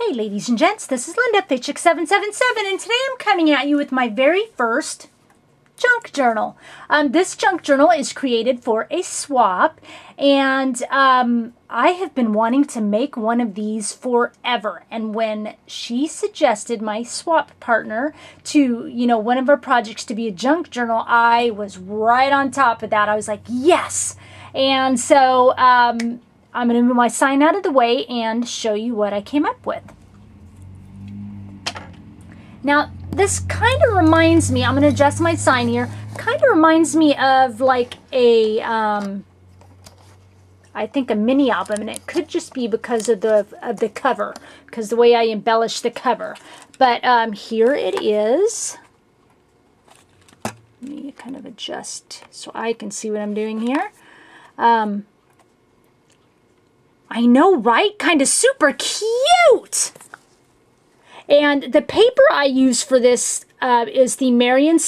Hey ladies and gents, this is Linda, Chick777, and today I'm coming at you with my very first junk journal. This junk journal is created for a swap, and I have been wanting to make one of these forever. And when she suggested, my swap partner, to, one of our projects to be a junk journal, I was right on top of that. I was like, yes! And so, I'm going to move my sign out of the way and show you what I came up with. Now, this kind of reminds me, I'm going to adjust my sign here, kind of reminds me of like a, I think a mini album, and it could just be because of the cover, because the way I embellished the cover. But here it is. Let me kind of adjust so I can see what I'm doing here. I know, right? Kind of super cute! And the paper I use for this is the Marion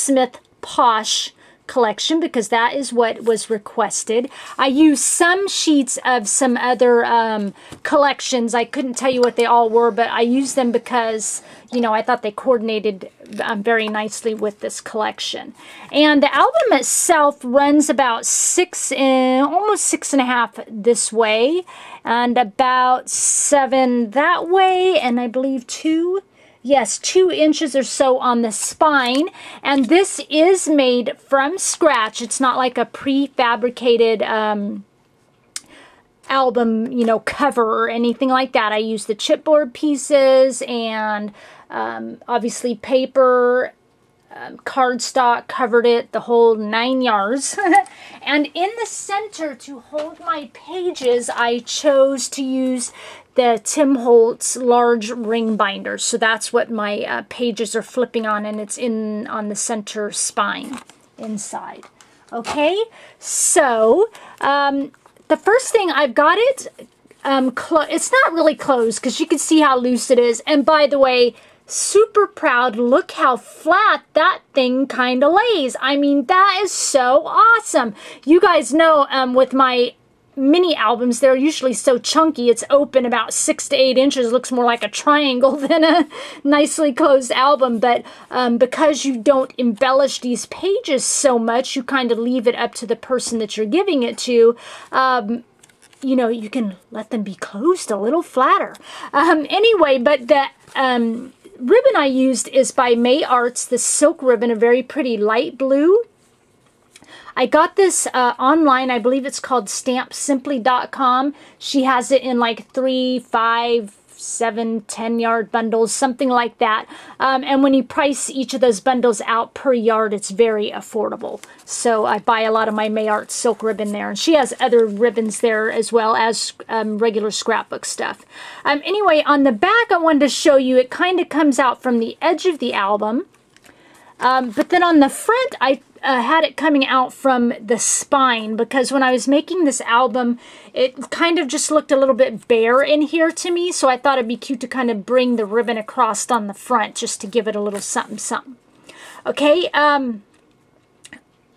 Posh collection, because that is what was requested. I used some sheets of some other collections. I couldn't tell you what they all were, but I used them because, I thought they coordinated very nicely with this collection. And the album itself runs about almost 6.5 this way, and about 7 that way, and I believe 2 inches or so on the spine. And this is made from scratch. It's not like a prefabricated album, cover or anything like that. I used the chipboard pieces and obviously paper, cardstock, covered it, the whole 9 yards. And in the center, to hold my pages, I chose to use the Tim Holtz large ring binder. So that's what my pages are flipping on, and it's on the center spine inside. Okay, so the first thing, I've got it, it's not really closed because you can see how loose it is. And by the way, super proud, look how flat that thing kind of lays. I mean, that is so awesome. You guys know with my mini albums, they're usually so chunky. It's open about 6 to 8 inches. It looks more like a triangle than a nicely closed album. But because you don't embellish these pages so much, you kind of leave it up to the person that you're giving it to. You can let them be closed a little flatter. Anyway, but the ribbon I used is by May Arts, the silk ribbon, a very pretty light blue. I got this online. I believe it's called stampsimply.com. She has it in like 3, 5, 7, 10-yard bundles, something like that. And when you price each of those bundles out per yard, it's very affordable. So I buy a lot of my May Arts silk ribbon there. And she has other ribbons there as well as regular scrapbook stuff. Anyway, on the back, I wanted to show you, it kind of comes out from the edge of the album. But then on the front, I had it coming out from the spine, because when I was making this album, it kind of just looked a little bit bare in here to me, so I thought it'd be cute to kind of bring the ribbon across on the front just to give it a little something something. Okay, on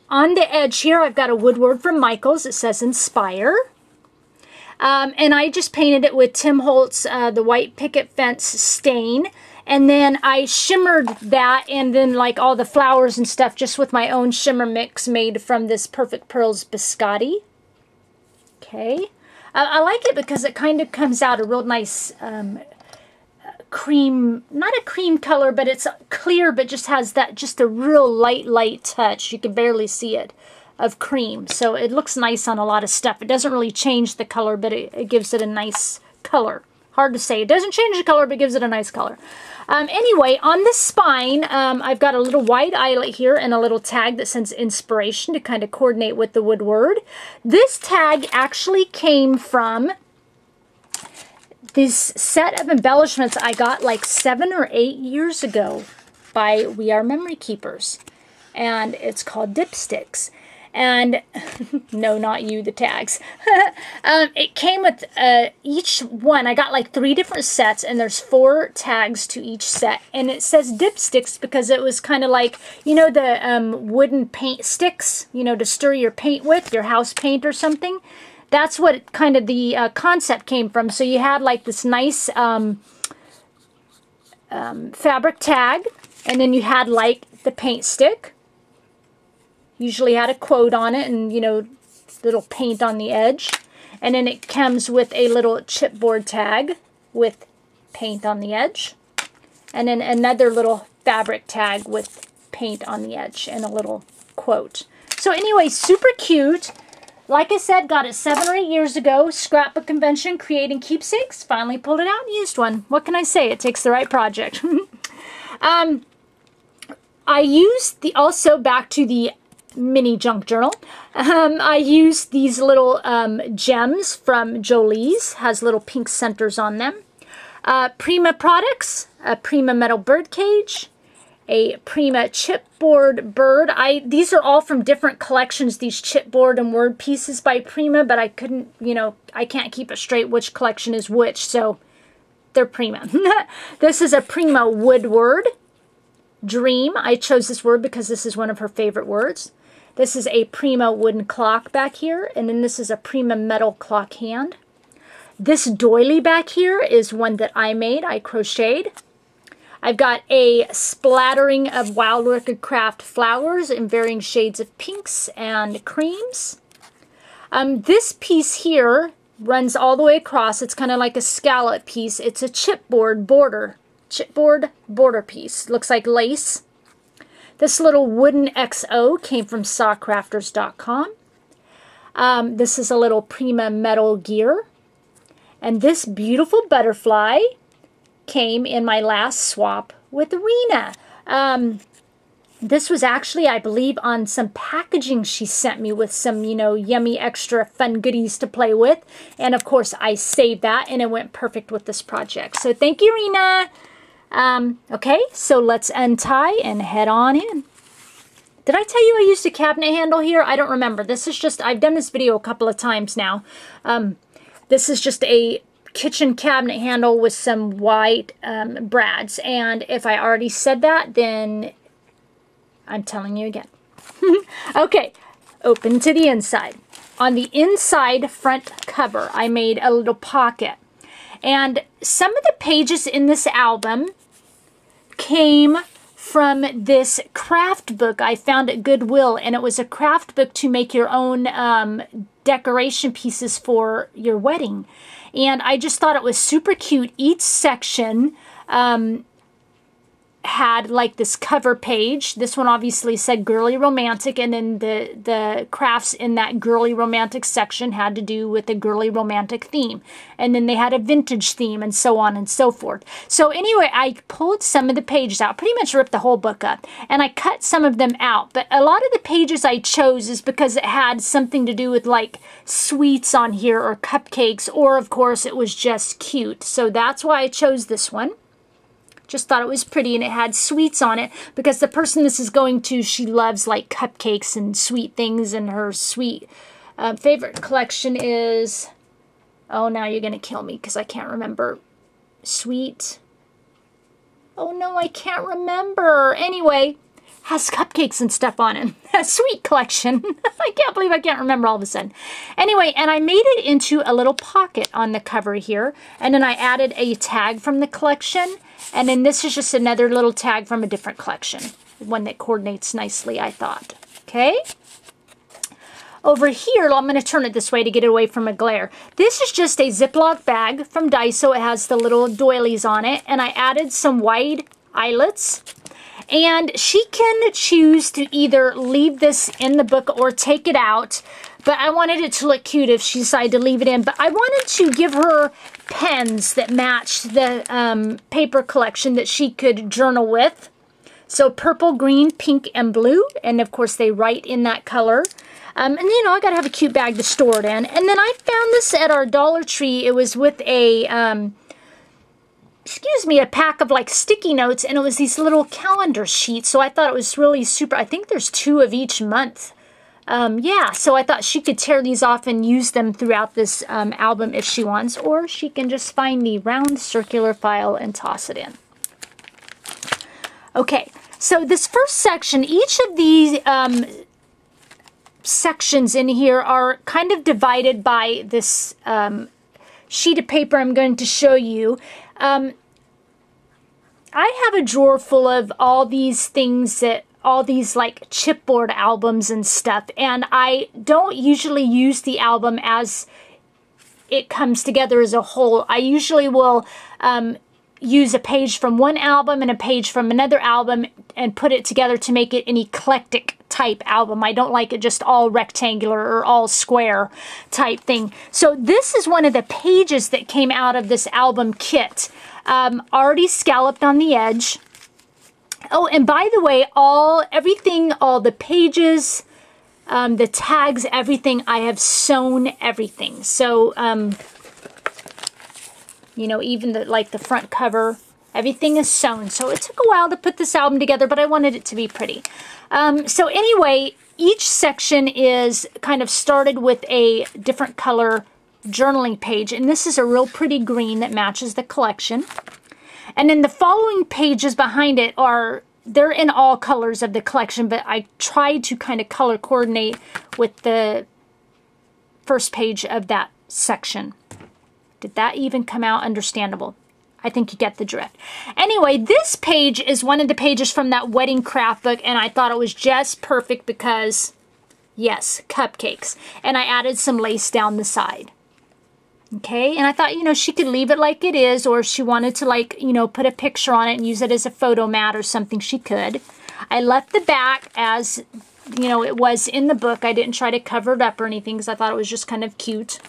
the edge here, I've got a woodward from Michaels. It says Inspire. And I just painted it with Tim Holtz, the white picket fence stain. And then I shimmered that, and then like all the flowers and stuff, just with my own shimmer mix made from this Perfect Pearls Biscotti. Okay. I like it because it kind of comes out a real nice cream, not a cream color, but it's clear, but just has that, just a real light touch. You can barely see it, of cream. So it looks nice on a lot of stuff. It doesn't really change the color, but it gives it a nice color. Hard to say. It doesn't change the color, but gives it a nice color. Anyway, on the spine, I've got a little white eyelet here and a little tag that says Inspiration to kind of coordinate with the woodward. This tag actually came from this set of embellishments I got like 7 or 8 years ago by We Are Memory Keepers. And it's called Dipsticks. And no, not you, the tags. It came with each one. I got like 3 different sets, and there's 4 tags to each set. And it says dipsticks because it was kind of like, the wooden paint sticks, to stir your paint with, your house paint or something. That's what kind of the concept came from. So you had like this nice fabric tag, and then you had like the paint stick. Usually had a quote on it and, you know, little paint on the edge. And then it comes with a little chipboard tag with paint on the edge. And then another little fabric tag with paint on the edge and a little quote. So anyway, super cute. Like I said, got it 7 or 8 years ago. Scrapbook convention, creating keepsakes. Finally pulled it out and used one. What can I say? It takes the right project. I used also back to the mini junk journal. I used these little gems from Jolie's. Has little pink centers on them. Prima products, a Prima metal bird cage, a Prima chipboard bird. These are all from different collections, these chipboard and word pieces by Prima, but I couldn't, you know, I can't keep it straight which collection is which, so they're Prima. This is a Prima wood word. Dream. I chose this word because this is one of her favorite words. This is a Prima wooden clock back here, and then this is a Prima metal clock hand. This doily back here is one that I made. I crocheted. I've got a splattering of Wild Orchid Craft flowers in varying shades of pinks and creams. This piece here runs all the way across. It's kind of like a scallop piece. It's a chipboard border piece. Looks like lace. This little wooden XO came from sawcrafters.com. This is a little Prima metal gear. And this beautiful butterfly came in my last swap with Rena. This was actually, I believe, on some packaging she sent me with some, you know, yummy extra fun goodies to play with. And of course, I saved that and it went perfect with this project. So thank you, Rena. Okay, so let's untie and head on in. Did I tell you I used a cabinet handle here? I don't remember. This is just, I've done this video a couple of times now. This is just a kitchen cabinet handle with some white brads. And if I already said that, then I'm telling you again. Okay, open to the inside. On the inside front cover, I made a little pocket. And some of the pages in this album came from this craft book I found at Goodwill, and it was a craft book to make your own decoration pieces for your wedding. And I just thought it was super cute. Each section had like this cover page. This one obviously said girly romantic, and then the crafts in that girly romantic section had to do with a girly romantic theme. And then they had a vintage theme and so on and so forth. So anyway, I pulled some of the pages out, pretty much ripped the whole book up, and I cut some of them out. But a lot of the pages I chose is because it had something to do with like sweets on here or cupcakes, or of course it was just cute. So that's why I chose this one. Just thought it was pretty, and it had sweets on it because the person this is going to, she loves like cupcakes and sweet things, and her sweet favorite collection is, oh, now you're going to kill me because I can't remember. Sweet. Oh no, I can't remember. Anyway, has cupcakes and stuff on it. A sweet collection. I can't believe I can't remember all of a sudden. Anyway, and I made it into a little pocket on the cover here, and then I added a tag from the collection. And then this is just another little tag from a different collection. One that coordinates nicely, I thought. Okay? Over here, I'm going to turn it this way to get it away from a glare. This is just a Ziploc bag from Daiso. It has the little doilies on it. And I added some wide eyelets. And she can choose to either leave this in the book or take it out. But I wanted it to look cute if she decided to leave it in. But I wanted to give her pens that matched the paper collection that she could journal with. So purple, green, pink, and blue. And of course they write in that color. And you know, I gotta have a cute bag to store it in. And then I found this at our Dollar Tree. It was with a, a pack of like sticky notes. And it was these little calendar sheets. So I thought it was really super. I think there's 2 of each month. Yeah, so I thought she could tear these off and use them throughout this album if she wants, or she can just find the round circular file and toss it in. Okay, so this first section, each of these sections in here are kind of divided by this sheet of paper I'm going to show you. I have a drawer full of all these things that, all these like chipboard albums and stuff, and I don't usually use the album as it comes together as a whole. I usually will use a page from one album and a page from another album and put it together to make it an eclectic type album. I don't like it just all rectangular or all square type thing. So this is one of the pages that came out of this album kit. Already scalloped on the edge. Oh, and by the way, everything, all the pages, the tags, everything, I have sewn everything. So, you know, even the front cover, everything is sewn. So it took a while to put this album together, but I wanted it to be pretty. So anyway, each section is kind of started with a different color journaling page, and this is a real pretty green that matches the collection. And then the following pages behind it they're in all colors of the collection, but I tried to kind of color coordinate with the first page of that section. Did that even come out understandable? I think you get the drift. Anyway, this page is one of the pages from that wedding craft book, and I thought it was just perfect because, yes, cupcakes. And I added some lace down the side. Okay, and I thought, you know, she could leave it like it is, or if she wanted to, like, you know, put a picture on it and use it as a photo mat or something, she could. I left the back as, you know, it was in the book. I didn't try to cover it up or anything because I thought it was just kind of cute.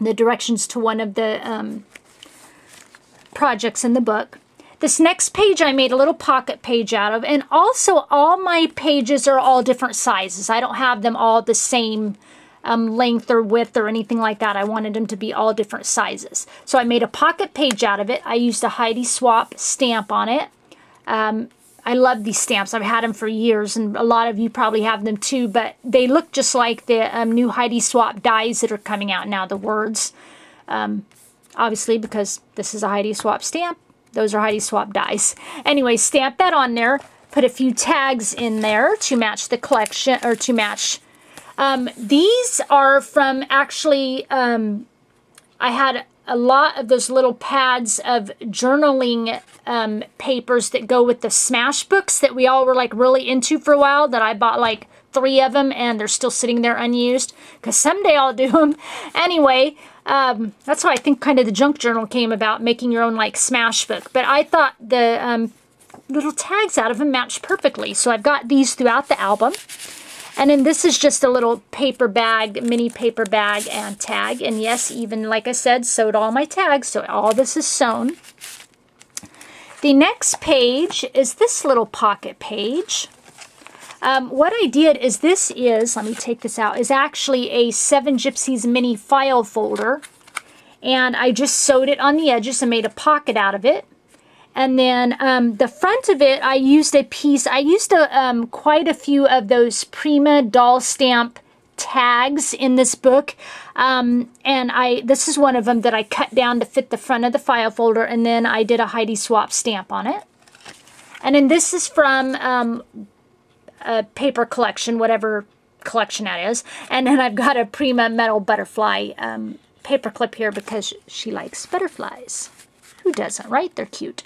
The directions to one of the projects in the book. This next page I made a little pocket page out of, and also all my pages are all different sizes. I don't have them all the same length or width or anything like that. I wanted them to be all different sizes. So I made a pocket page out of it. I used a Heidi Swapp stamp on it. I love these stamps. I've had them for years, and a lot of you probably have them too, but they look just like the new Heidi Swapp dies that are coming out now, the words. Obviously, because this is a Heidi Swapp stamp, those are Heidi Swapp dies. Anyway, stamp that on there, put a few tags in there to match the collection, or to match. These are from, actually, I had a lot of those little pads of journaling papers that go with the smash books that we all were like really into for a while, that I bought like 3 of them and they're still sitting there unused because someday I'll do them. Anyway, that's how I think kind of the junk journal came about, making your own like smash book. But I thought the little tags out of them matched perfectly. So I've got these throughout the album. And then this is just a little paper bag, mini paper bag and tag. And yes, even like I said, sewed all my tags. So all this is sewn. The next page is this little pocket page. What I did is this is, let me take this out, is actually a 7 Gypsies mini file folder. And I just sewed it on the edges and made a pocket out of it. And then the front of it, I used a piece, I used quite a few of those Prima doll stamp tags in this book. And this is one of them that I cut down to fit the front of the file folder, and then I did a Heidi Swapp stamp on it. And then this is from a paper collection, whatever collection that is. And then I've got a Prima metal butterfly paper clip here because she likes butterflies. Who doesn't, right? They're cute.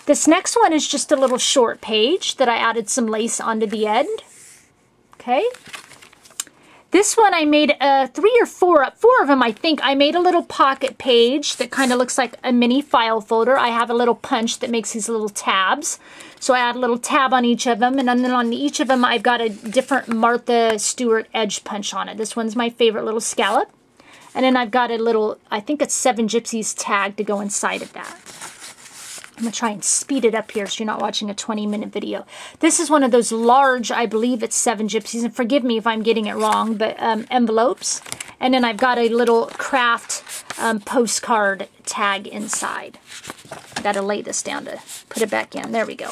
This next one is just a little short page that I added some lace onto the end. Okay. This one I made 3 or 4 of them, I think. I made a little pocket page that kind of looks like a mini file folder. I have a little punch that makes these little tabs. So I add a little tab on each of them, and then on each of them I've got a different Martha Stewart edge punch on it. This one's my favorite little scallop. And then I've got a little, I think it's 7 Gypsies tag to go inside of that. I'm going to try and speed it up here so you're not watching a 20-minute video. This is one of those large, I believe it's 7 Gypsies, and forgive me if I'm getting it wrong, but envelopes. And then I've got a little craft postcard tag inside. Got to lay this down to put it back in. There we go.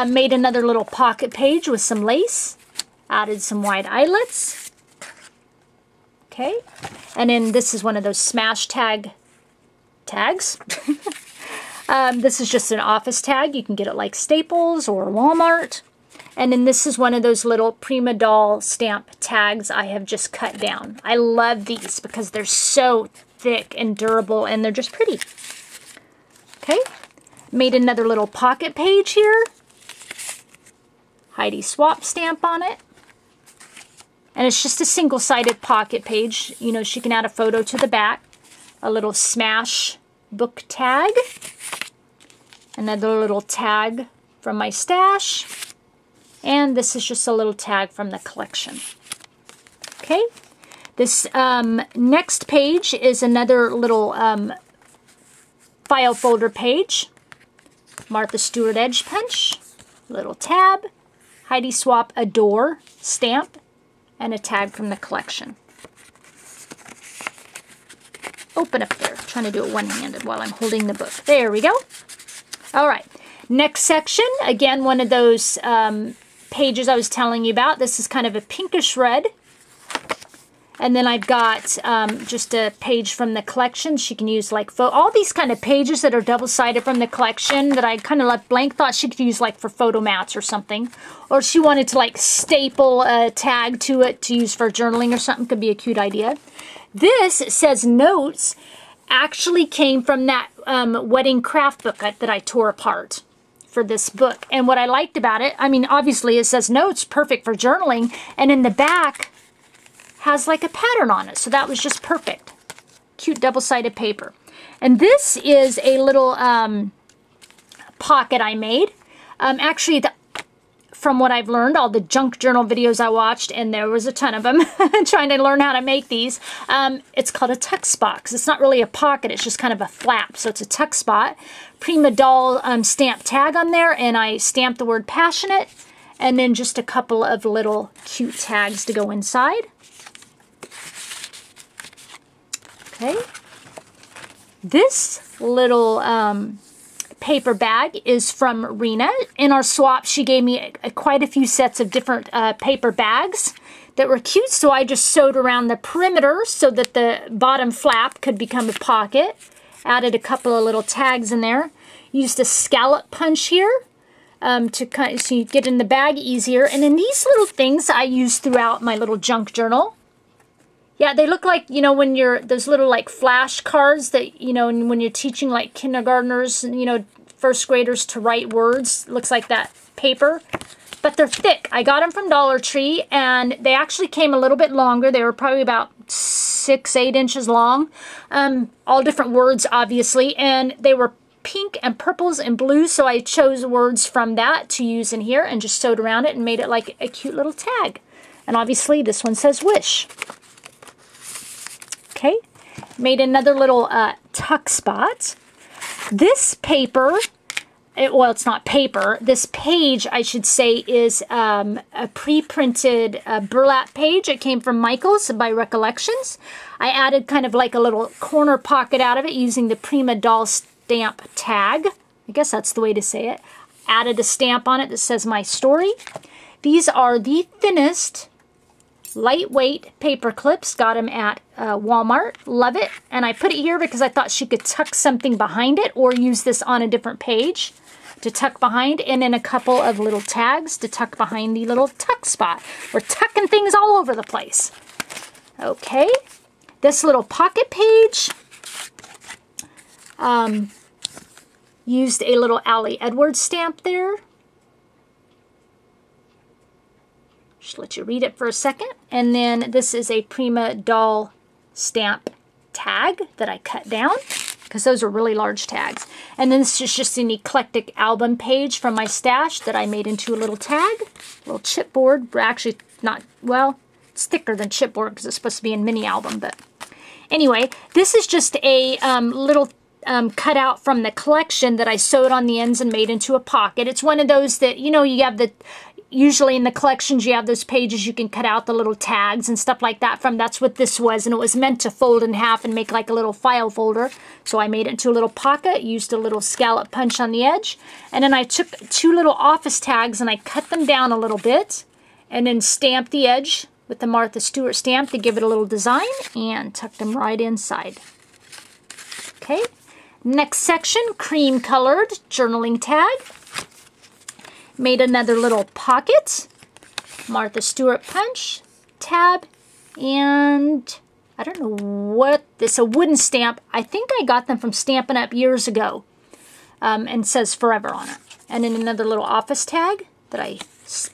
Made another little pocket page with some lace. Added some wide eyelets. Okay. And then this is one of those smash tags. This is just an office tag. You can get it like Staples or Walmart. And then this is one of those little Prima doll stamp tags I have just cut down. I love these because they're so thick and durable, and they're just pretty. Okay. Made another little pocket page here. Heidi Swap stamp on it. And it's just a single-sided pocket page. You know, she can add a photo to the back. A little Smash book tag. Another little tag from my stash. And this is just a little tag from the collection. Okay. This next page is another little file folder page. Martha Stewart edge punch. Little tab. Heidi Swap Adore stamp. And a tag from the collection. Open up there. I'm trying to do it one-handed while I'm holding the book. There we go. All right. Next section. Again, one of those pages I was telling you about. This is kind of a pinkish red. And then I've got just a page from the collection. She can use like all these kind of pages that are double-sided from the collection that I kind of left blank. Thought she could use like for photo mats or something. Or she wanted to like staple a tag to it to use for journaling or something. Could be a cute idea. This, it says notes, actually came from that wedding craft book that I tore apart for this book. And what I liked about it, I mean, obviously it says notes, perfect for journaling. And in the back, has like a pattern on it. So that was just perfect. Cute double-sided paper. And this is a little pocket I made. Actually, from what I've learned, all the junk journal videos I watched, and there was a ton of them, trying to learn how to make these. It's called a tuck spot, because it's not really a pocket, it's just kind of a flap. So it's a tuck spot. Prima Doll stamp tag on there, and I stamped the word passionate, and then just a couple of little cute tags to go inside. Okay. This little paper bag is from Rena. In our swap, she gave me quite a few sets of different paper bags that were cute, so I just sewed around the perimeter so that the bottom flap could become a pocket. Added a couple of little tags in there. Used a scallop punch here to kind of, so you get in the bag easier. And then these little things I use throughout my little junk journal. Yeah, they look like, you know, when you're, those little like flash cards that, you know, when you're teaching like kindergartners, you know, first graders to write words. Looks like that paper, but they're thick. I got them from Dollar Tree, and they actually came a little bit longer. They were probably about 6-8 inches long. All different words, obviously, and they were pink and purples and blues, so I chose words from that to use in here and just sewed around it and made it like a cute little tag. And obviously this one says wish. Okay, made another little tuck spot. This paper, well, it's not paper. This page, I should say, is a pre-printed burlap page. It came from Michael's by Recollections. I added kind of like a little corner pocket out of it using the Prima Doll stamp tag. I guess that's the way to say it. Added a stamp on it that says my story. These are the thinnest lightweight paper clips. Got them at Walmart. Love it. And I put it here because I thought she could tuck something behind it or use this on a different page to tuck behind, and then a couple of little tags to tuck behind the little tuck spot. We're tucking things all over the place. Okay. This little pocket page used a little Allie Edwards stamp there. Just let you read it for a second. And then this is a Prima Doll stamp tag that I cut down because those are really large tags. And then this is just an eclectic album page from my stash that I made into a little tag, a little chipboard. Actually, not, well, it's thicker than chipboard because it's supposed to be in mini album. But anyway, this is just a little cutout from the collection that I sewed on the ends and made into a pocket. It's one of those that, you know, you have the, usually in the collections you have those pages you can cut out the little tags and stuff like that from. That's what this was, and it was meant to fold in half and make like a little file folder. So I made it into a little pocket, used a little scallop punch on the edge, and then I took 2 little office tags and I cut them down a little bit and then stamped the edge with the Martha Stewart stamp to give it a little design and tucked them right inside. Okay, next section, cream colored journaling tag. Made another little pocket, Martha Stewart punch, tab, and I don't know what this, a wooden stamp. I think I got them from Stampin' Up! Years ago. and says Forever on it. And then another little office tag that I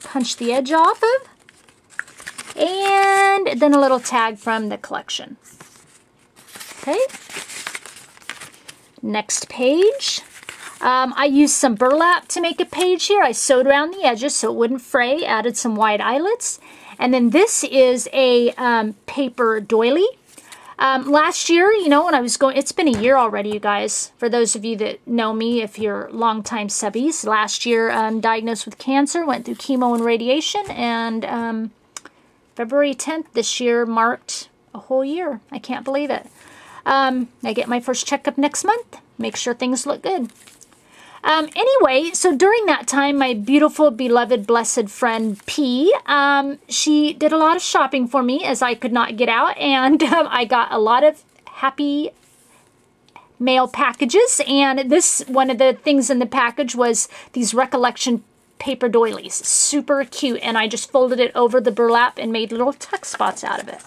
punched the edge off of. And then a little tag from the collection. Okay. Next page. I used some burlap to make a page here. I sewed around the edges so it wouldn't fray. Added some wide eyelets. And then this is a paper doily. Last year, you know, when I was going, it's been a year already, you guys. For those of you that know me, if you're longtime subbies, last year diagnosed with cancer, went through chemo and radiation, and February 10th this year marked a whole year. I can't believe it. I get my first checkup next month. Make sure things look good. Anyway, so during that time, my beautiful, beloved, blessed friend P, she did a lot of shopping for me as I could not get out, and I got a lot of happy mail packages, and this, one of the things in the package was these Recollection paper doilies. Super cute, and I just folded it over the burlap and made little tuck spots out of it.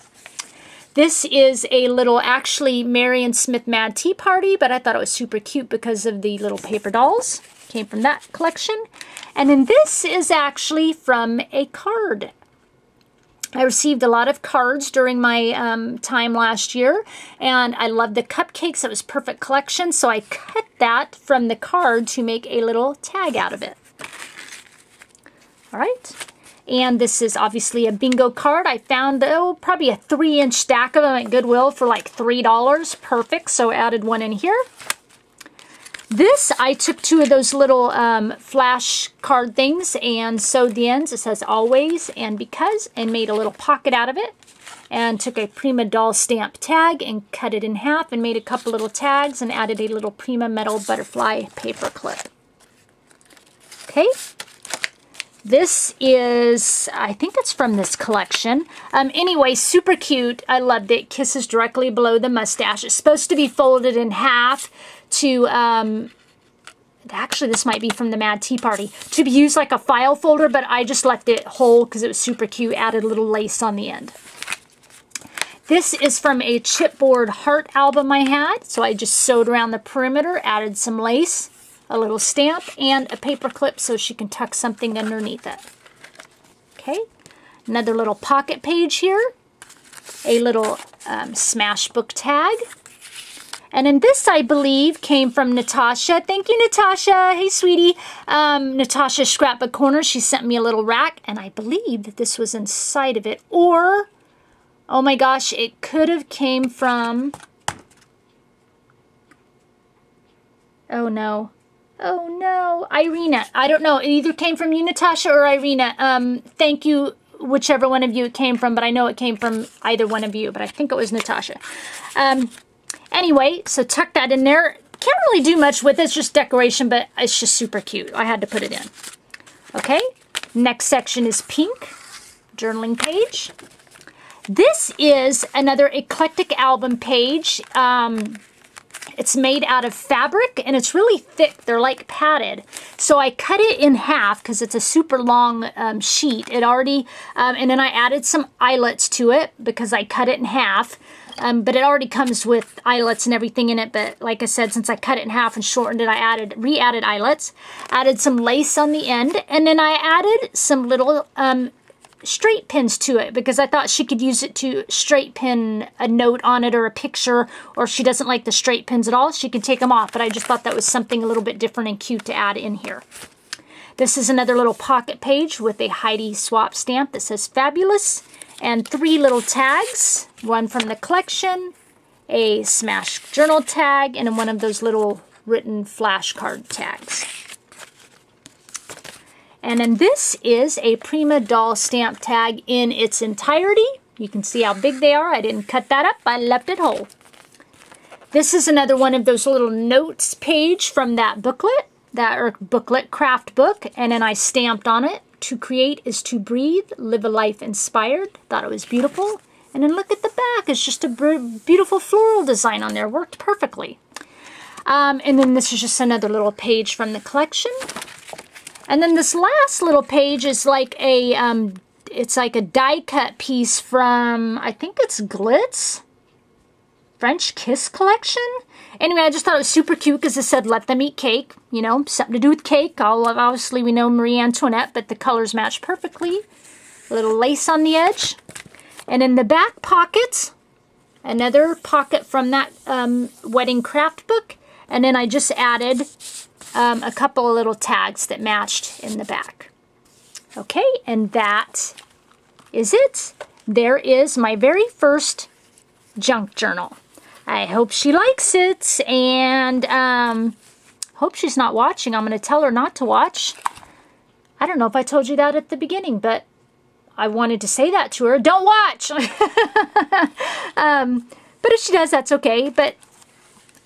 This is a little, actually, Marion Smith Mad Tea Party, but I thought it was super cute because of the little paper dolls. Came from that collection. And then this is actually from a card. I received a lot of cards during my time last year, and I loved the cupcakes. It was perfect collection, so I cut that from the card to make a little tag out of it. All right. And this is obviously a bingo card. I found, oh, probably a 3-inch stack of them at Goodwill for like $3. Perfect. So I added one in here. This, I took 2 of those little flash card things and sewed the ends. It says always and because, and made a little pocket out of it. And took a Prima doll stamp tag and cut it in half and made a couple little tags and added a little Prima metal butterfly paper clip. Okay. This is, I think it's from this collection. Anyway, super cute. I loved it. Kisses directly below the mustache. It's supposed to be folded in half to, actually this might be from the Mad Tea Party, to be used like a file folder, but I just left it whole because it was super cute. Added a little lace on the end. This is from a chipboard heart album I had. So I just sewed around the perimeter, added some lace, a little stamp, and a paper clip so she can tuck something underneath it. Okay, another little pocket page here, a little smash book tag, and then this, I believe, came from Natasha. Thank you, Natasha. Hey, sweetie. Natasha's Scrapbook Corner. She sent me a little rack, and I believe that this was inside of it, or, oh my gosh, it could have came from, oh no. Oh no, Irina. I don't know. It either came from you, Natasha, or Irina. Thank you, whichever one of you it came from, but I know it came from either one of you, but I think it was Natasha. Anyway, so tuck that in there. Can't really do much with it. It's just decoration, but it's just super cute. I had to put it in. Okay, next section is pink. Journaling page. This is another eclectic album page. It's made out of fabric, and it's really thick. They're like padded. So I cut it in half because it's a super long sheet. It already, and then I added some eyelets to it because I cut it in half. But it already comes with eyelets and everything in it. But like I said, since I cut it in half and shortened it, I re-added eyelets. Added some lace on the end. And then I added some little straight pins to it because I thought she could use it to straight pin a note on it or a picture, or if she doesn't like the straight pins at all, she can take them off, but I just thought that was something a little bit different and cute to add in here. This is another little pocket page with a Heidi Swap stamp that says Fabulous, and 3 little tags, one from the collection, a Smash journal tag, and one of those little written flashcard tags. And then this is a Prima doll stamp tag in its entirety. You can see how big they are. I didn't cut that up. I left it whole. This is another one of those little notes page from that booklet, booklet craft book. And then I stamped on it, to create is to breathe, live a life inspired. Thought it was beautiful. And then look at the back. It's just a beautiful floral design on there. Worked perfectly. And then this is just another little page from the collection. And then this last little page is like a, it's like a die cut piece from, I think it's Glitz French Kiss collection. Anyway, I just thought it was super cute because it said, let them eat cake. You know, something to do with cake. Obviously, we know Marie Antoinette, but the colors match perfectly. A little lace on the edge. And in the back pocket, another pocket from that wedding craft book. And then I just added a couple of little tags that matched in the back. Okay, and that is it. There is my very first junk journal. I hope she likes it, and hope she's not watching. I'm going to tell her not to watch. I don't know if I told you that at the beginning, but I wanted to say that to her. Don't watch! But if she does, that's okay. But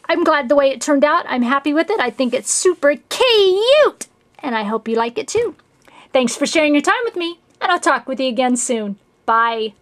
I'm glad the way it turned out. I'm happy with it. I think it's super cute, and I hope you like it too. Thanks for sharing your time with me, and I'll talk with you again soon. Bye.